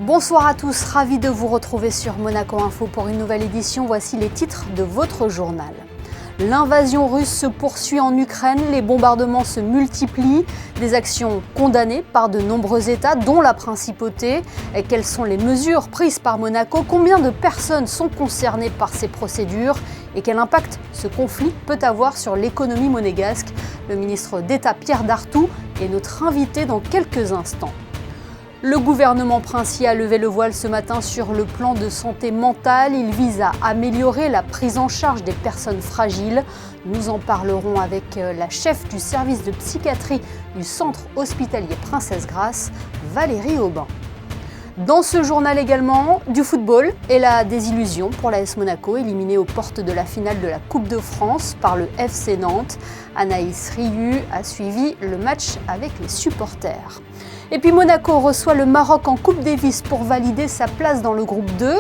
Bonsoir à tous, ravi de vous retrouver sur Monaco Info pour une nouvelle édition. Voici les titres de votre journal. L'invasion russe se poursuit en Ukraine, les bombardements se multiplient, des actions condamnées par de nombreux États, dont la principauté. Et quelles sont les mesures prises par Monaco? Combien de personnes sont concernées par ces procédures? Et quel impact ce conflit peut avoir sur l'économie monégasque? Le ministre d'État Pierre Dartout est notre invité dans quelques instants. Le gouvernement princier a levé le voile ce matin sur le plan de santé mentale. Il vise à améliorer la prise en charge des personnes fragiles. Nous en parlerons avec la chef du service de psychiatrie du centre hospitalier Princesse Grace, Valérie Aubin. Dans ce journal également, du football et la désillusion pour l'AS Monaco, éliminée aux portes de la finale de la Coupe de France par le FC Nantes. Anaïs Rieu a suivi le match avec les supporters. Et puis Monaco reçoit le Maroc en Coupe Davis pour valider sa place dans le groupe 2.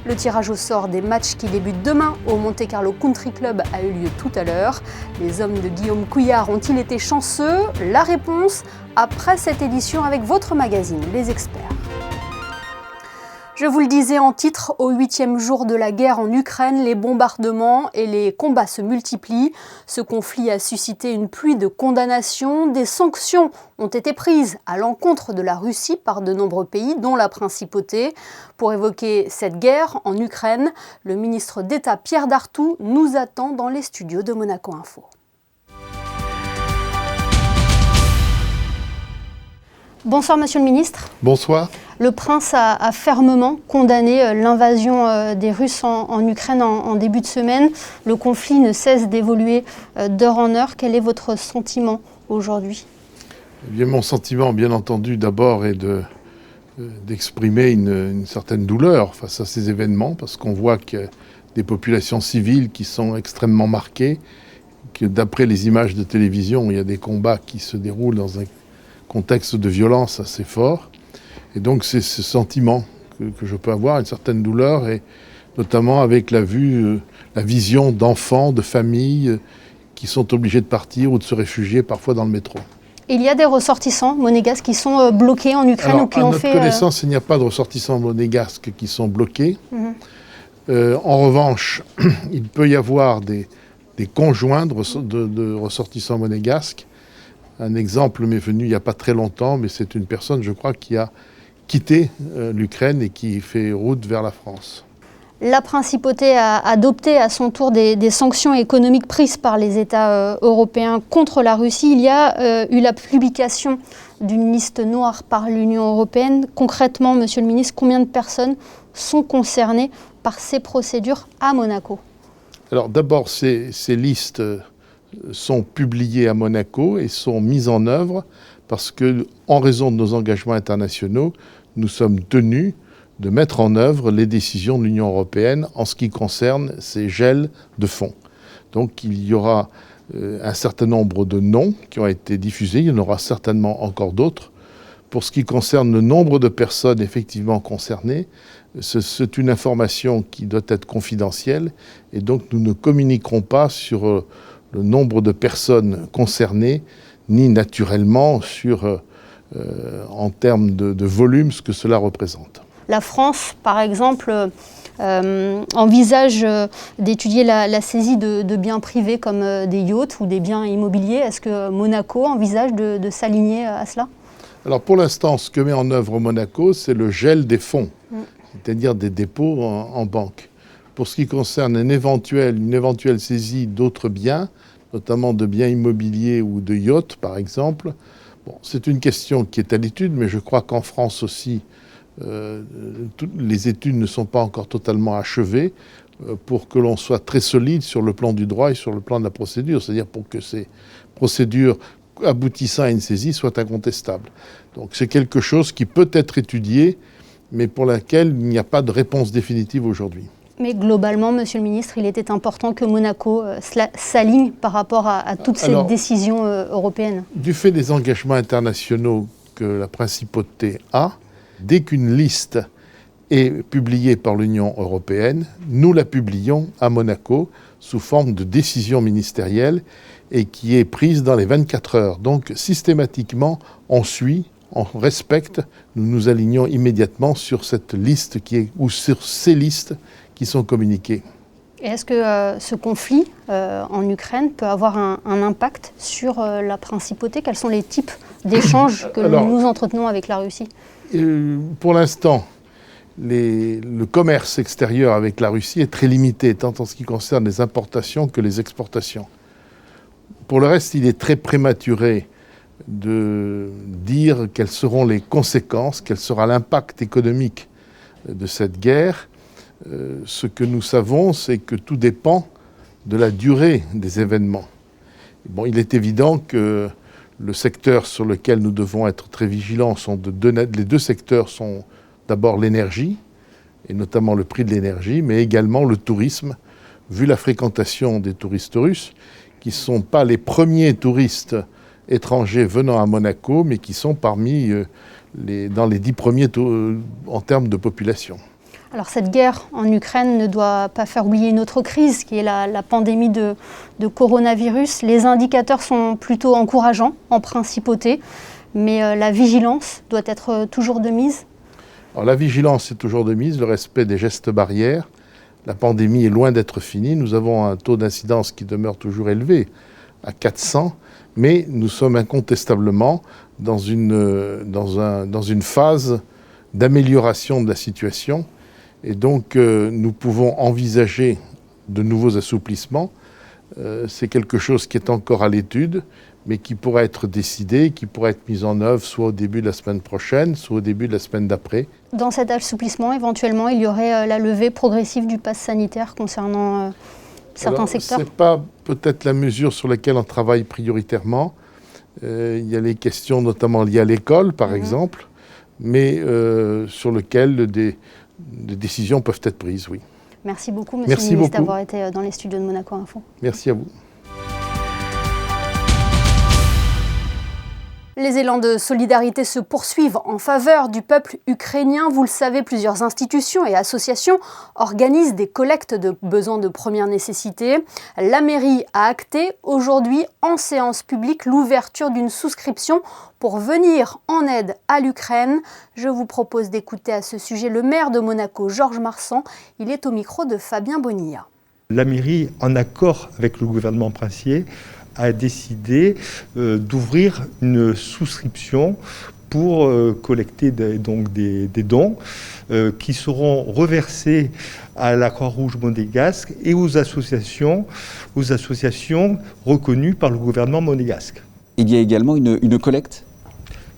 Le tirage au sort des matchs qui débutent demain au Monte Carlo Country Club a eu lieu tout à l'heure. Les hommes de Guillaume Couillard ont-ils été chanceux? La réponse après cette édition avec votre magazine, Les Experts. Je vous le disais en titre, au 8e jour de la guerre en Ukraine, les bombardements et les combats se multiplient. Ce conflit a suscité une pluie de condamnations. Des sanctions ont été prises à l'encontre de la Russie par de nombreux pays, dont la principauté. Pour évoquer cette guerre en Ukraine, le ministre d'État Pierre Dartout nous attend dans les studios de Monaco Info. Bonsoir Monsieur le Ministre. Bonsoir. Le prince a fermement condamné l'invasion des Russes en Ukraine en début de semaine. Le conflit ne cesse d'évoluer d'heure en heure. Quel est votre sentiment aujourd'hui? Eh bien, mon sentiment, bien entendu, d'abord est d'exprimer une certaine douleur face à ces événements, parce qu'on voit qu'il y a des populations civiles qui sont extrêmement marquées, que d'après les images de télévision, il y a des combats qui se déroulent dans un contexte de violence assez fort. Et donc c'est ce sentiment que je peux avoir, une certaine douleur, et notamment avec la vision d'enfants, de familles qui sont obligés de partir ou de se réfugier parfois dans le métro. Il y a des ressortissants monégasques qui sont bloqués en Ukraine. Alors, ou qui à ont notre fait... connaissance, il n'y a pas de ressortissants monégasques qui sont bloqués. En revanche, il peut y avoir des conjoints de ressortissants monégasques. Un exemple m'est venu il n'y a pas très longtemps, mais c'est une personne, je crois, qui a quitté l'Ukraine et qui fait route vers la France. La principauté a adopté à son tour des sanctions économiques prises par les États européens contre la Russie. Il y a eu la publication d'une liste noire par l'Union européenne. Concrètement, Monsieur le Ministre, combien de personnes sont concernées par ces procédures à Monaco? Alors d'abord, ces listes sont publiées à Monaco et sont mises en œuvre parce que, en raison de nos engagements internationaux, nous sommes tenus de mettre en œuvre les décisions de l'Union européenne en ce qui concerne ces gels de fonds. Donc il y aura un certain nombre de noms qui ont été diffusés, il y en aura certainement encore d'autres. Pour ce qui concerne le nombre de personnes effectivement concernées, c'est une information qui doit être confidentielle et donc nous ne communiquerons pas sur le nombre de personnes concernées, ni naturellement sur, en termes de volume, ce que cela représente. La France, par exemple, envisage d'étudier la saisie de biens privés comme des yachts ou des biens immobiliers. Est-ce que Monaco envisage de s'aligner à cela? Alors pour l'instant, ce que met en œuvre Monaco, c'est le gel des fonds, c'est-à-dire des dépôts en banque. Pour ce qui concerne une éventuelle saisie d'autres biens, notamment de biens immobiliers ou de yachts, par exemple, bon, c'est une question qui est à l'étude, mais je crois qu'en France aussi, les études ne sont pas encore totalement achevées pour que l'on soit très solide sur le plan du droit et sur le plan de la procédure, c'est-à-dire pour que ces procédures aboutissant à une saisie soient incontestables. Donc c'est quelque chose qui peut être étudié, mais pour laquelle il n'y a pas de réponse définitive aujourd'hui. Mais globalement, Monsieur le Ministre, il était important que Monaco s'aligne par rapport à toutes ces décisions européennes. Du fait des engagements internationaux que la principauté a, dès qu'une liste est publiée par l'Union européenne, nous la publions à Monaco sous forme de décision ministérielle et qui est prise dans les 24 heures. Donc systématiquement, on suit on respecte, nous nous alignons immédiatement sur cette liste ou sur ces listes qui sont communiquées. Et est-ce que ce conflit en Ukraine peut avoir un impact sur la principauté? Quels sont les types d'échanges que nous entretenons avec la Russie? Pour l'instant, le commerce extérieur avec la Russie est très limité, tant en ce qui concerne les importations que les exportations. Pour le reste, il est très prématuré de dire quelles seront les conséquences, quel sera l'impact économique de cette guerre. Ce que nous savons, c'est que tout dépend de la durée des événements. Bon, il est évident que le secteur sur lequel nous devons être très vigilants les deux secteurs sont d'abord l'énergie, et notamment le prix de l'énergie, mais également le tourisme, vu la fréquentation des touristes russes, qui ne sont pas les premiers touristes étrangers venant à Monaco, mais qui sont parmi dans les 10 premiers en termes de population. Alors cette guerre en Ukraine ne doit pas faire oublier une autre crise, qui est la pandémie de coronavirus. Les indicateurs sont plutôt encourageants en principauté, mais la vigilance doit être toujours de mise. Alors, la vigilance est toujours de mise, le respect des gestes barrières. La pandémie est loin d'être finie. Nous avons un taux d'incidence qui demeure toujours élevé, à 400, mais nous sommes incontestablement dans une phase d'amélioration de la situation. Et donc, nous pouvons envisager de nouveaux assouplissements. C'est quelque chose qui est encore à l'étude, mais qui pourrait être décidé, qui pourrait être mis en œuvre soit au début de la semaine prochaine, soit au début de la semaine d'après. Dans cet assouplissement, éventuellement, il y aurait la levée progressive du pass sanitaire concernant certains secteurs? Ce n'est pas peut-être la mesure sur laquelle on travaille prioritairement. Il y a les questions notamment liées à l'école, par exemple, mais sur lesquelles des décisions peuvent être prises, oui. Merci beaucoup, Monsieur le ministre, d'avoir été dans les studios de Monaco Info. Merci à vous. Les élans de solidarité se poursuivent en faveur du peuple ukrainien. Vous le savez, plusieurs institutions et associations organisent des collectes de besoins de première nécessité. La mairie a acté aujourd'hui en séance publique l'ouverture d'une souscription pour venir en aide à l'Ukraine. Je vous propose d'écouter à ce sujet le maire de Monaco, Georges Marsan. Il est au micro de Fabien Bonilla. La mairie, en accord avec le gouvernement princier, a décidé d'ouvrir une souscription pour collecter des dons qui seront reversés à la Croix-Rouge monégasque et aux associations reconnues par le gouvernement monégasque. Il y a également une collecte ?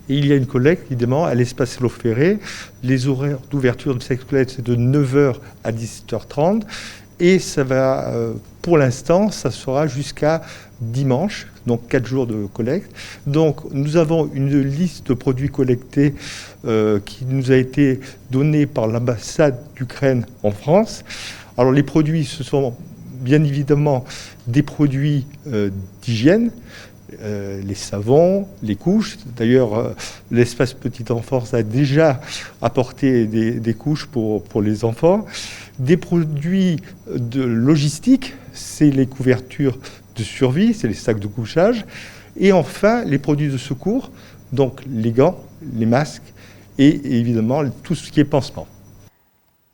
Et il y a une collecte, évidemment, à l'espace Loferré. Les horaires d'ouverture de cette collecte, c'est de 9h à 17h30. Et ça va, pour l'instant, ça sera jusqu'à dimanche, donc 4 jours de collecte. Donc nous avons une liste de produits collectés qui nous a été donnée par l'ambassade d'Ukraine en France. Alors les produits, ce sont bien évidemment des produits d'hygiène, les savons, les couches. D'ailleurs, l'espace petite enfance a déjà apporté des couches pour les enfants. Des produits de logistique, c'est les couvertures de survie, c'est les sacs de couchage. Et enfin, les produits de secours, donc les gants, les masques et évidemment tout ce qui est pansement.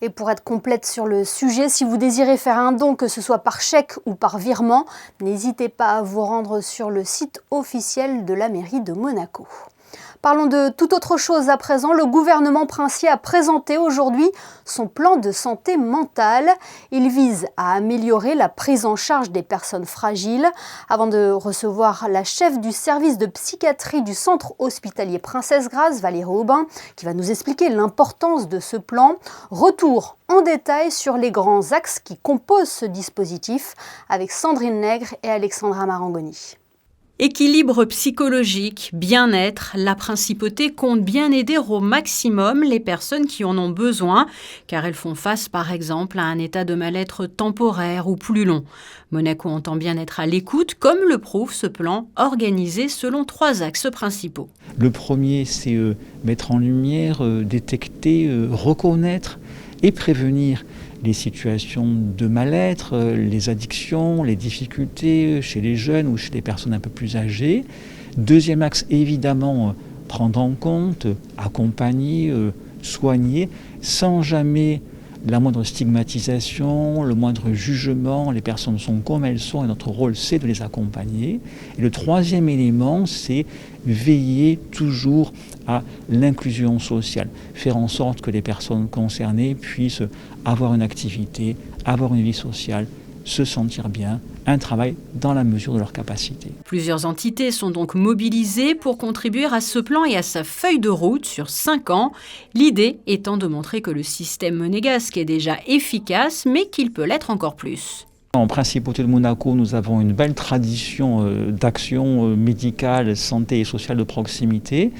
Et pour être complète sur le sujet, si vous désirez faire un don, que ce soit par chèque ou par virement, n'hésitez pas à vous rendre sur le site officiel de la mairie de Monaco. Parlons de toute autre chose à présent. Le gouvernement princier a présenté aujourd'hui son plan de santé mentale. Il vise à améliorer la prise en charge des personnes fragiles. Avant de recevoir la chef du service de psychiatrie du centre hospitalier Princesse Grace, Valérie Aubin, qui va nous expliquer l'importance de ce plan. Retour en détail sur les grands axes qui composent ce dispositif avec Sandrine Nègre et Alexandra Marangoni. Équilibre psychologique, bien-être, la principauté compte bien aider au maximum les personnes qui en ont besoin, car elles font face par exemple à un état de mal-être temporaire ou plus long. Monaco entend bien être à l'écoute, comme le prouve ce plan organisé selon 3 axes principaux. Le premier, c'est mettre en lumière, détecter, reconnaître et prévenir les situations de mal-être, les addictions, les difficultés chez les jeunes ou chez les personnes un peu plus âgées. Deuxième axe, évidemment, prendre en compte, accompagner, soigner, sans jamais la moindre stigmatisation, le moindre jugement. Les personnes sont comme elles sont et notre rôle, c'est de les accompagner. Et le troisième élément, c'est veiller toujours à l'inclusion sociale, faire en sorte que les personnes concernées puissent avoir une activité, avoir une vie sociale, se sentir bien, un travail dans la mesure de leurs capacités. Plusieurs entités sont donc mobilisées pour contribuer à ce plan et à sa feuille de route sur 5 ans. L'idée étant de montrer que le système monégasque est déjà efficace, mais qu'il peut l'être encore plus. En Principauté de Monaco, nous avons une belle tradition d'action médicale, santé et sociale de proximité.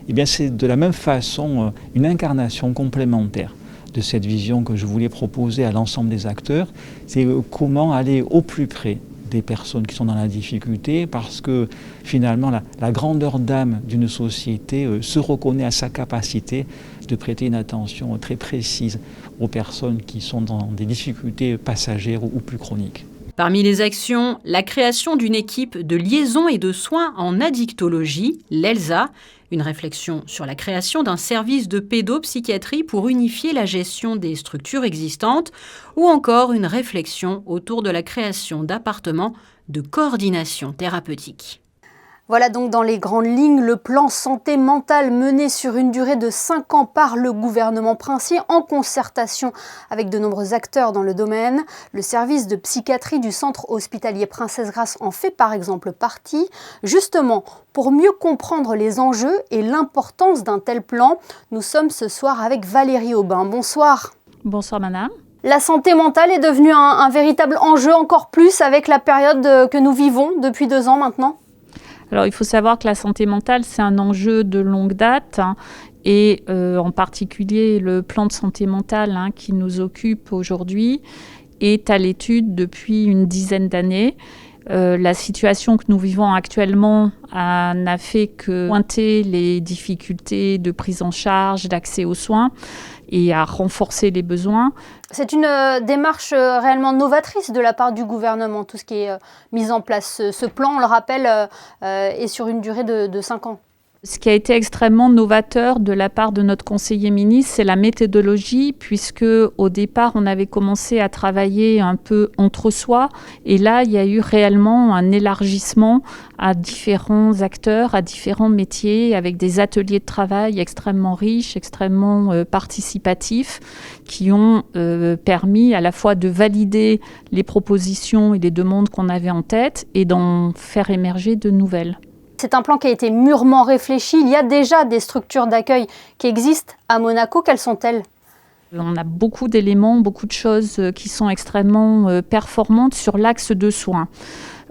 Eh bien, c'est de la même façon une incarnation complémentaire de cette vision que je voulais proposer à l'ensemble des acteurs, c'est comment aller au plus près des personnes qui sont dans la difficulté, parce que finalement la grandeur d'âme d'une société se reconnaît à sa capacité de prêter une attention très précise aux personnes qui sont dans des difficultés passagères ou plus chroniques. Parmi les actions, la création d'une équipe de liaison et de soins en addictologie, l'ELSA, une réflexion sur la création d'un service de pédopsychiatrie pour unifier la gestion des structures existantes, ou encore une réflexion autour de la création d'appartements de coordination thérapeutique. Voilà donc dans les grandes lignes le plan santé mentale mené sur une durée de 5 ans par le gouvernement princier en concertation avec de nombreux acteurs dans le domaine. Le service de psychiatrie du centre hospitalier Princesse Grace en fait par exemple partie. Justement, pour mieux comprendre les enjeux et l'importance d'un tel plan, nous sommes ce soir avec Valérie Aubin. Bonsoir. Bonsoir madame. La santé mentale est devenue un véritable enjeu encore plus avec la période que nous vivons depuis 2 ans maintenant. Alors, il faut savoir que la santé mentale, c'est un enjeu de longue date et en particulier le plan de santé mentale qui nous occupe aujourd'hui est à l'étude depuis une dizaine d'années. La situation que nous vivons actuellement n'a fait que pointer les difficultés de prise en charge, d'accès aux soins et à renforcer les besoins. C'est une démarche réellement novatrice de la part du gouvernement, tout ce qui est mis en place. Ce plan, on le rappelle, est sur une durée de 5 ans. Ce qui a été extrêmement novateur de la part de notre conseiller ministre, c'est la méthodologie, puisque au départ, on avait commencé à travailler un peu entre soi. Et là, il y a eu réellement un élargissement à différents acteurs, à différents métiers, avec des ateliers de travail extrêmement riches, extrêmement participatifs, qui ont permis à la fois de valider les propositions et les demandes qu'on avait en tête et d'en faire émerger de nouvelles. C'est un plan qui a été mûrement réfléchi. Il y a déjà des structures d'accueil qui existent à Monaco. Quelles sont-elles ? On a beaucoup d'éléments, beaucoup de choses qui sont extrêmement performantes sur l'axe de soins.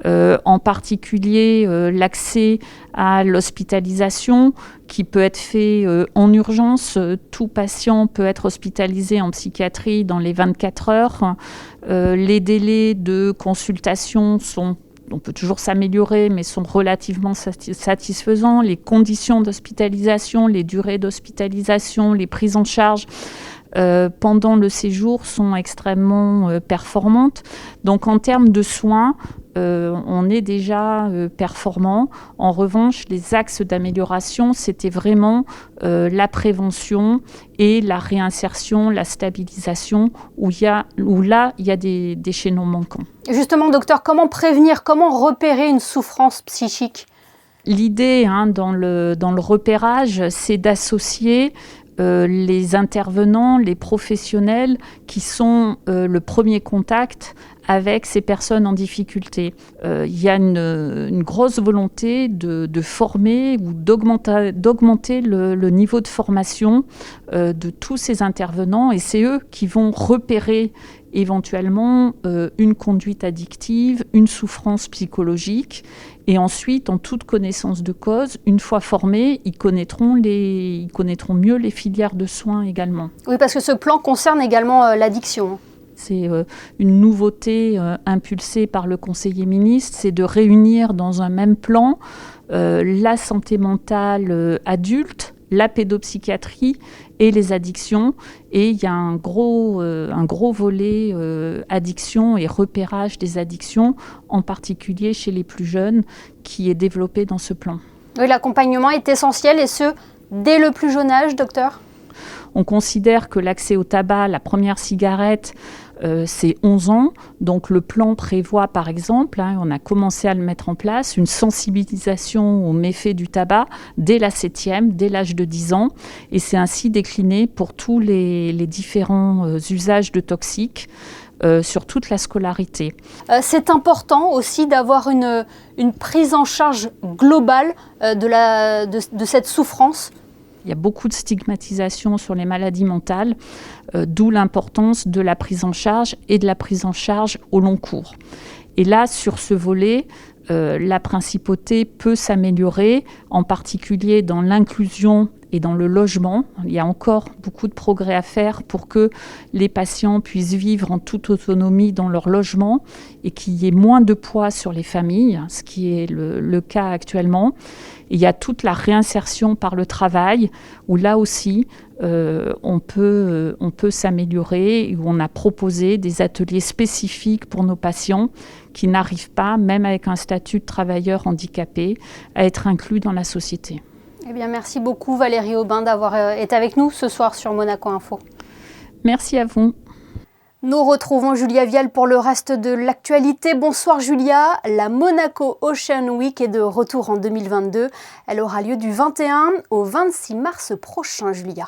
En particulier l'accès à l'hospitalisation qui peut être fait en urgence. Tout patient peut être hospitalisé en psychiatrie dans les 24 heures. Les délais de consultation on peut toujours s'améliorer, mais sont relativement satisfaisants. Les conditions d'hospitalisation, les durées d'hospitalisation, les prises en charge pendant le séjour sont extrêmement performantes. Donc en termes de soins, on est déjà performant. En revanche, les axes d'amélioration, c'était vraiment la prévention et la réinsertion, la stabilisation, où là, il y a des chaînons manquants. Justement, docteur, comment prévenir, comment repérer une souffrance psychique ? L'idée dans le repérage, c'est d'associer les intervenants, les professionnels qui sont le premier contact avec ces personnes en difficulté. Il y a une grosse volonté de former ou d'augmenter le niveau de formation de tous ces intervenants, et c'est eux qui vont repérer éventuellement une conduite addictive, une souffrance psychologique, et ensuite, en toute connaissance de cause, une fois formés, ils connaîtront mieux les filières de soins également. Oui, parce que ce plan concerne également l'addiction. C'est une nouveauté impulsée par le conseiller ministre, c'est de réunir dans un même plan la santé mentale adulte, la pédopsychiatrie et les addictions. Et il y a un gros volet addiction et repérage des addictions, en particulier chez les plus jeunes, qui est développé dans ce plan. Oui, l'accompagnement est essentiel et ce, dès le plus jeune âge, docteur ? On considère que l'accès au tabac, la première cigarette, c'est 11 ans. Donc le plan prévoit par exemple, on a commencé à le mettre en place, une sensibilisation aux méfaits du tabac dès la 7e, dès l'âge de 10 ans. Et c'est ainsi décliné pour tous les différents usages de toxiques sur toute la scolarité. C'est important aussi d'avoir une prise en charge globale de cette souffrance. Il y a beaucoup de stigmatisation sur les maladies mentales, d'où l'importance de la prise en charge et de la prise en charge au long cours. Et là, sur ce volet, la principauté peut s'améliorer, en particulier dans l'inclusion et dans le logement. Il y a encore beaucoup de progrès à faire pour que les patients puissent vivre en toute autonomie dans leur logement et qu'il y ait moins de poids sur les familles, ce qui est le cas actuellement. Et il y a toute la réinsertion par le travail, où là aussi, on peut s'améliorer, où on a proposé des ateliers spécifiques pour nos patients qui n'arrivent pas, même avec un statut de travailleur handicapé, à être inclus dans la société. Eh bien, merci beaucoup Valérie Aubin d'avoir été avec nous ce soir sur Monaco Info. Merci à vous. Nous retrouvons Julia Vial pour le reste de l'actualité. Bonsoir Julia, la Monaco Ocean Week est de retour en 2022. Elle aura lieu du 21 au 26 mars prochain, Julia.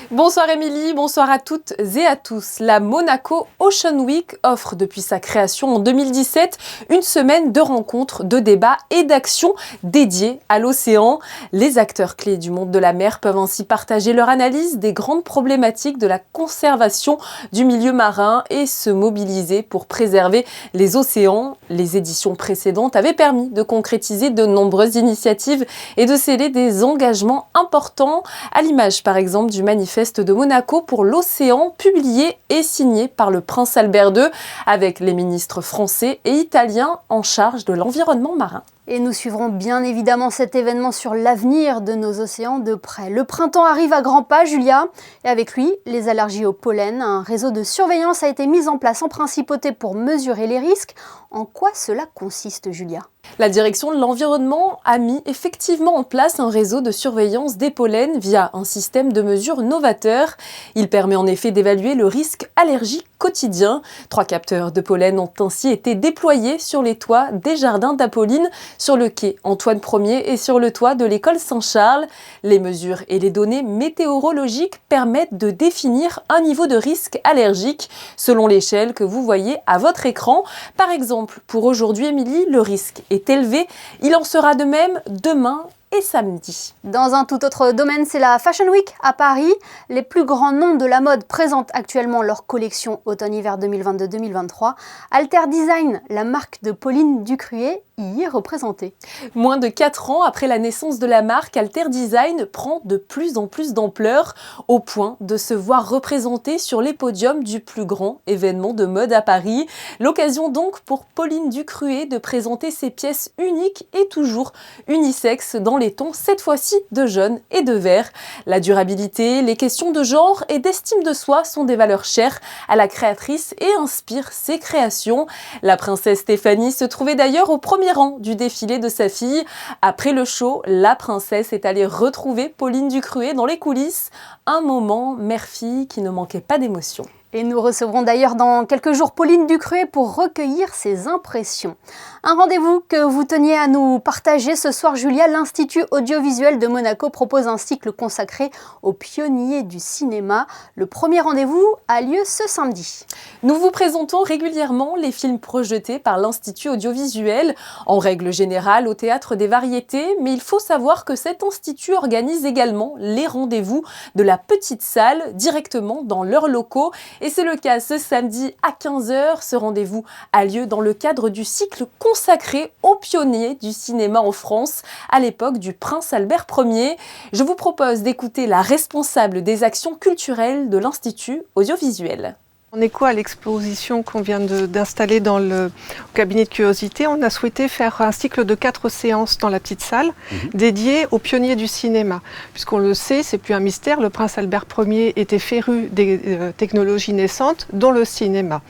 Bonsoir Émilie, bonsoir à toutes et à tous. La Monaco Ocean Week offre depuis sa création en 2017 une semaine de rencontres, de débats et d'actions dédiées à l'océan. Les acteurs clés du monde de la mer peuvent ainsi partager leur analyse des grandes problématiques de la conservation du milieu marin et se mobiliser pour préserver les océans. Les éditions précédentes avaient permis de concrétiser de nombreuses initiatives et de sceller des engagements importants, à l'image par exemple du manifeste de Monaco pour l'océan, publié et signé par le prince Albert II, avec les ministres français et italiens en charge de l'environnement marin. Et nous suivrons bien évidemment cet événement sur l'avenir de nos océans de près. Le printemps arrive à grands pas, Julia, et avec lui, les allergies au pollen. Un réseau de surveillance a été mis en place en principauté pour mesurer les risques. En quoi cela consiste, Julia ? La direction de l'environnement a mis effectivement en place un réseau de surveillance des pollens via un système de mesure novateur. Il permet en effet d'évaluer le risque allergique quotidien. 3 capteurs de pollen ont ainsi été déployés sur les toits des jardins d'Apolline, sur le quai Antoine Ier et sur le toit de l'école Saint-Charles. Les mesures et les données météorologiques permettent de définir un niveau de risque allergique selon l'échelle que vous voyez à votre écran. Par exemple, pour aujourd'hui, Émilie, le risque est élevé. Il en sera de même demain et samedi. Dans un tout autre domaine, c'est la Fashion Week à Paris. Les plus grands noms de la mode présentent actuellement leur collection automne-hiver 2022-2023. Alter Design, la marque de Pauline Ducruet, y est représentée. Moins de 4 ans après la naissance de la marque, Alter Design prend de plus en plus d'ampleur, au point de se voir représentée sur les podiums du plus grand événement de mode à Paris. L'occasion donc pour Pauline Ducruet de présenter ses pièces uniques et toujours unisexes dans les tons, cette fois-ci de jaune et de vert. La durabilité, les questions de genre et d'estime de soi sont des valeurs chères à la créatrice et inspirent ses créations. La princesse Stéphanie se trouvait d'ailleurs au premier rang du défilé de sa fille. Après le show, la princesse est allée retrouver Pauline Ducruet dans les coulisses. Un moment mère-fille qui ne manquait pas d'émotion. Et nous recevrons d'ailleurs dans quelques jours Pauline Ducruet pour recueillir ses impressions. Un rendez-vous que vous teniez à nous partager ce soir, Julia. L'Institut audiovisuel de Monaco propose un cycle consacré aux pionniers du cinéma. Le premier rendez-vous a lieu ce samedi. Nous vous présentons régulièrement les films projetés par l'Institut audiovisuel, en règle générale au Théâtre des Variétés, mais il faut savoir que cet institut organise également les rendez-vous de la petite salle directement dans leurs locaux. Et c'est le cas ce samedi à 15h. Ce rendez-vous a lieu dans le cadre du cycle consacré aux pionniers du cinéma en France à l'époque du prince Albert Ier. Je vous propose d'écouter la responsable des actions culturelles de l'Institut audiovisuel. En écho à l'exposition qu'on vient d'installer dans le cabinet de curiosité, on a souhaité faire un cycle de 4 séances dans la petite salle dédiées aux pionniers du cinéma. Puisqu'on le sait, c'est plus un mystère, le prince Albert Ier était féru des technologies naissantes, dont le cinéma.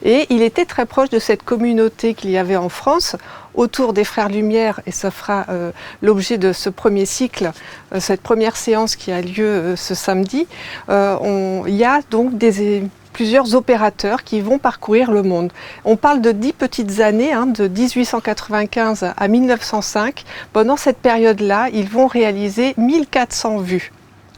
Et il était très proche de cette communauté qu'il y avait en France, autour des Frères Lumière, et ça fera l'objet de ce premier cycle, cette première séance qui a lieu ce samedi. Il y a donc plusieurs opérateurs qui vont parcourir le monde. On parle de 10 petites années, de 1895 à 1905. Pendant cette période-là, ils vont réaliser 1400 vues.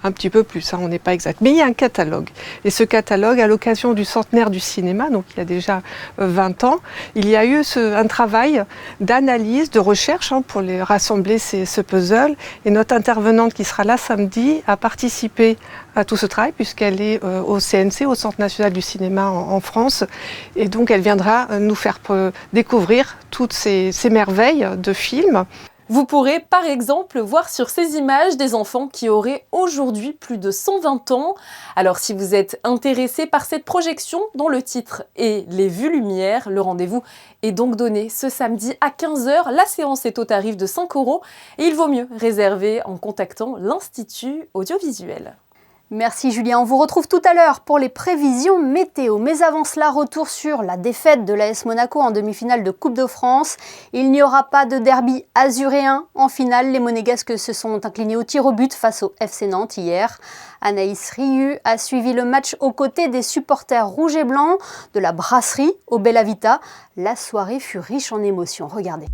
Un petit peu plus, on n'est pas exact. Mais il y a un catalogue. Et ce catalogue, à l'occasion du centenaire du cinéma, donc il y a déjà 20 ans, il y a eu un travail d'analyse, de recherche pour les rassembler ce puzzle. Et notre intervenante qui sera là samedi a participé à tout ce travail puisqu'elle est au CNC, au Centre national du cinéma en France. Et donc elle viendra nous faire découvrir toutes ces merveilles de films. Vous pourrez par exemple voir sur ces images des enfants qui auraient aujourd'hui plus de 120 ans. Alors si vous êtes intéressé par cette projection dont le titre est Les Vues Lumière, le rendez-vous est donc donné ce samedi à 15h. La séance est au tarif de 5 € et il vaut mieux réserver en contactant l'Institut audiovisuel. Merci Julien, on vous retrouve tout à l'heure pour les prévisions météo. Mais avant cela, retour sur la défaite de l'AS Monaco en demi-finale de Coupe de France. Il n'y aura pas de derby azuréen. En finale, les Monégasques se sont inclinés au tir au but face au FC Nantes hier. Anaïs Rieu a suivi le match aux côtés des supporters rouges et blancs de la brasserie au Bella Vita. La soirée fut riche en émotions. Regardez.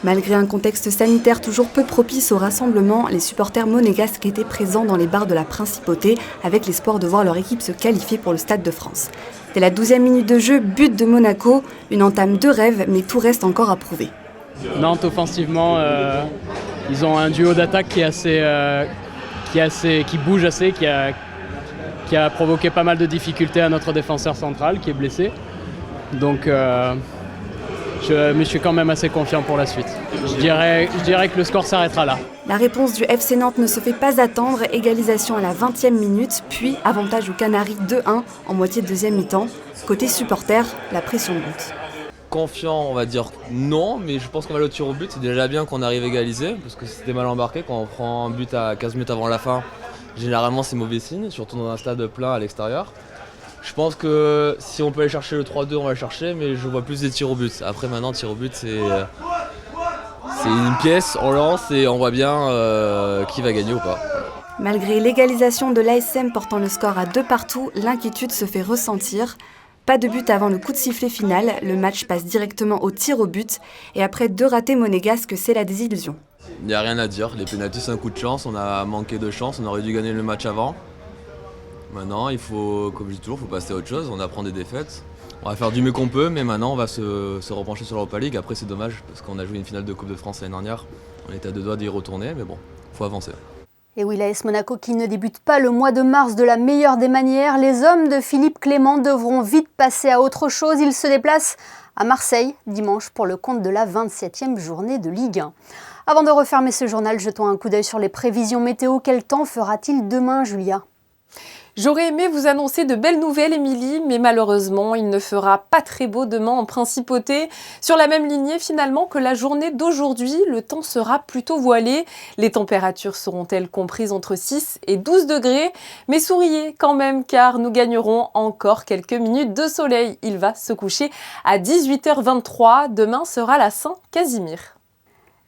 Malgré un contexte sanitaire toujours peu propice au rassemblement, les supporters monégasques étaient présents dans les bars de la Principauté avec l'espoir de voir leur équipe se qualifier pour le Stade de France. Dès la 12e minute de jeu, but de Monaco, une entame de rêve, mais tout reste encore à prouver. Nantes, offensivement, ils ont un duo d'attaque qui bouge assez, qui a provoqué pas mal de difficultés à notre défenseur central qui est blessé. Donc je suis quand même assez confiant pour la suite. Je dirais que le score s'arrêtera là. La réponse du FC Nantes ne se fait pas attendre. Égalisation à la 20e minute, puis avantage aux Canaries 2-1 en moitié de deuxième mi-temps. Côté supporters, la pression monte. Confiant, on va dire non, mais je pense qu'on va aller au tir au but. C'est déjà bien qu'on arrive à égaliser, parce que c'était mal embarqué. Quand on prend un but à 15 minutes avant la fin, généralement c'est mauvais signe, surtout dans un stade plein à l'extérieur. Je pense que si on peut aller chercher le 3-2, on va le chercher, mais je vois plus des tirs au but. Après maintenant, tir au but, c'est une pièce, on lance et on voit bien qui va gagner ou pas. Malgré l'égalisation de l'ASM portant le score à 2-2, l'inquiétude se fait ressentir. Pas de but avant le coup de sifflet final, le match passe directement au tir au but et après 2 ratés monégasques, c'est la désillusion. Il n'y a rien à dire, les pénaltys c'est un coup de chance, on a manqué de chance, on aurait dû gagner le match avant. Maintenant, il faut, comme je dis toujours, il faut passer à autre chose, on apprend des défaites. On va faire du mieux qu'on peut, mais maintenant on va se repencher sur l'Europa League. Après c'est dommage, parce qu'on a joué une finale de Coupe de France l'année dernière. On était à 2 doigts d'y retourner, mais bon, il faut avancer. Et oui, l'AS Monaco qui ne débute pas le mois de mars de la meilleure des manières. Les hommes de Philippe Clément devront vite passer à autre chose. Ils se déplacent à Marseille dimanche pour le compte de la 27e journée de Ligue 1. Avant de refermer ce journal, jetons un coup d'œil sur les prévisions météo. Quel temps fera-t-il demain, Julia ? J'aurais aimé vous annoncer de belles nouvelles, Émilie, mais malheureusement, il ne fera pas très beau demain en Principauté. Sur la même lignée, finalement, que la journée d'aujourd'hui, le temps sera plutôt voilé. Les températures seront-elles comprises entre 6 et 12 degrés. Mais souriez quand même, car nous gagnerons encore quelques minutes de soleil. Il va se coucher à 18h23. Demain sera la Saint-Casimir.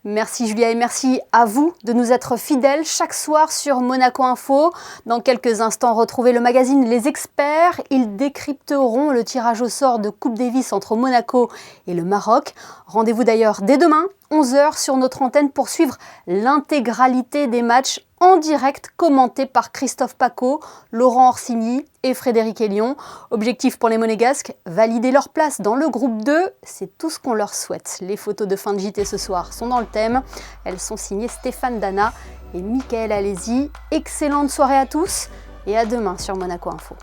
Merci Julia et merci à vous de nous être fidèles chaque soir sur Monaco Info. Dans quelques instants, retrouvez le magazine Les Experts. Ils décrypteront le tirage au sort de Coupe Davis entre Monaco et le Maroc. Rendez-vous d'ailleurs dès demain, 11h sur notre antenne pour suivre l'intégralité des matchs en direct commentés par Christophe Paco, Laurent Orsini et Frédéric Hélion. Objectif pour les Monégasques, valider leur place dans le groupe 2. C'est tout ce qu'on leur souhaite. Les photos de fin de JT ce soir sont dans le thème. Elles sont signées Stéphane Dana et Mickaël Alési. Excellente soirée à tous et à demain sur Monaco Info.